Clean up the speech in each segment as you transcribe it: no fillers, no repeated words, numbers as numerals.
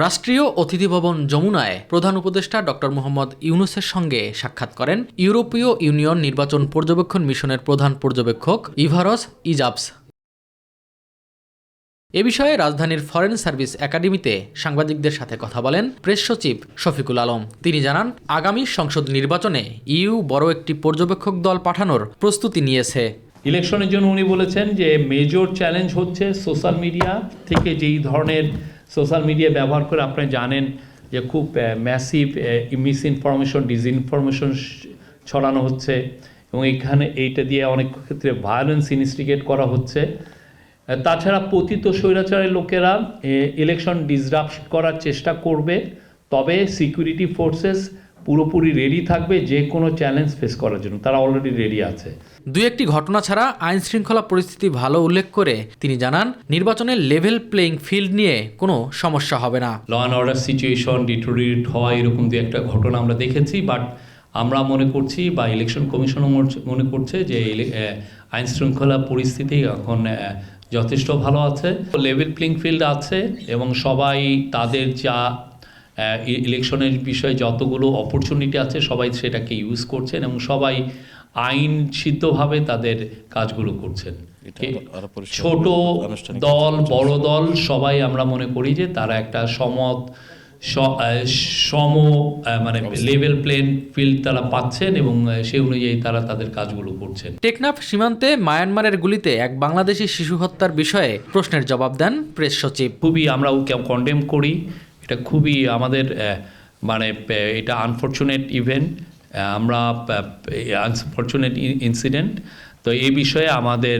রাষ্ট্রীয় অতিথি ভবন যমুনায় প্রধান উপদেষ্টা ডক্টর মোহাম্মদ ইউনূসের সঙ্গে সাক্ষাৎ করেন ইউরোপীয় ইউনিয়ন নির্বাচন পর্যবেক্ষণ মিশনের প্রধান পর্যবেক্ষক ইভারস ইজাবস। এ বিষয়ে রাজধানীর ফরেন সার্ভিস একাডেমিতে সাংবাদিকদের সাথে কথা বলেন প্রেস সচিব শফিকুল আলম। তিনি জানান, আগামী সংসদ নির্বাচনে ইইউ বড় একটি পর্যবেক্ষক দল পাঠানোর প্রস্তুতি নিয়েছে। ইলেকশনের জন্য উনি বলেছেন যে মেজর চ্যালেঞ্জ হচ্ছে সোশ্যাল মিডিয়া থেকে যেই ধরনের সোশ্যাল মিডিয়া ব্যবহার করে আপনারা জানেন যে খুব ম্যাসিভ মিস ইনফরমেশন ডিসইনফরমেশন ছড়ানো হচ্ছে এবং এইটা দিয়ে অনেক ক্ষেত্রে ভায়োলেন্স ইনস্টিগেট করা হচ্ছে। তাছাড়া পতিত স্বৈরাচারের লোকেরা ইলেকশন ডিসরাপ্ট করার চেষ্টা করবে, তবে সিকিউরিটি ফোর্সেস পুরোপুরি রেডি থাকবে যে কোনো চ্যালেঞ্জ ফেস করার জন্য, তারা অলরেডি রেডি আছে। দুই একটি ঘটনা ছাড়া আইন শৃঙ্খলা পরিস্থিতি ভালো উল্লেখ করে তিনি জানান, নির্বাচনের লেভেল প্লেইং ফিল্ড নিয়ে কোনো সমস্যা হবে না। Law and order situation deteriorate হয় এরকম দু একটা ঘটনা আমরা দেখেছি, বাট আমরা মনে করছি বা ইলেকশন কমিশনও মনে করছে যে আইন শৃঙ্খলা পরিস্থিতি এখন যথেষ্ট ভালো আছে, লেভেল প্লেইং ফিল্ড আছে এবং সবাই তাদের যা ইলেকশনের বিষয়ে যতগুলো অপরচুনিটি আছে সবাই সেটাকে ইউজ করছেন এবং সবাই আইন সিদ্ধভাবে তাদের কাজগুলো করছেন। ছোট দল বড় দল সবাই আমরা মনে করি যে তারা একটা মানে লেভেল প্লেন ফিল্ড তারা পাচ্ছেন এবং সেই অনুযায়ী তারা তাদের কাজগুলো করছেন। টেকনাফ সীমান্তে মায়ানমারের গুলিতে এক বাংলাদেশি শিশু হত্যার বিষয়ে প্রশ্নের জবাব দেন প্রেস সচিব। খুবই আমরা কন্ডেম করি, এটা খুবই আমাদের মানে এটা আনফরচুনেট ইভেন্ট, আমরা আনফরচুনেট ইনসিডেন্ট। তো এই বিষয়ে আমাদের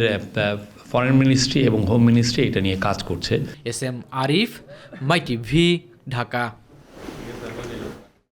ফরেন মিনিস্ট্রি এবং হোম মিনিস্ট্রি এটা নিয়ে কাজ করছে। এস এম আরিফ, মাই টিভি, ঢাকা।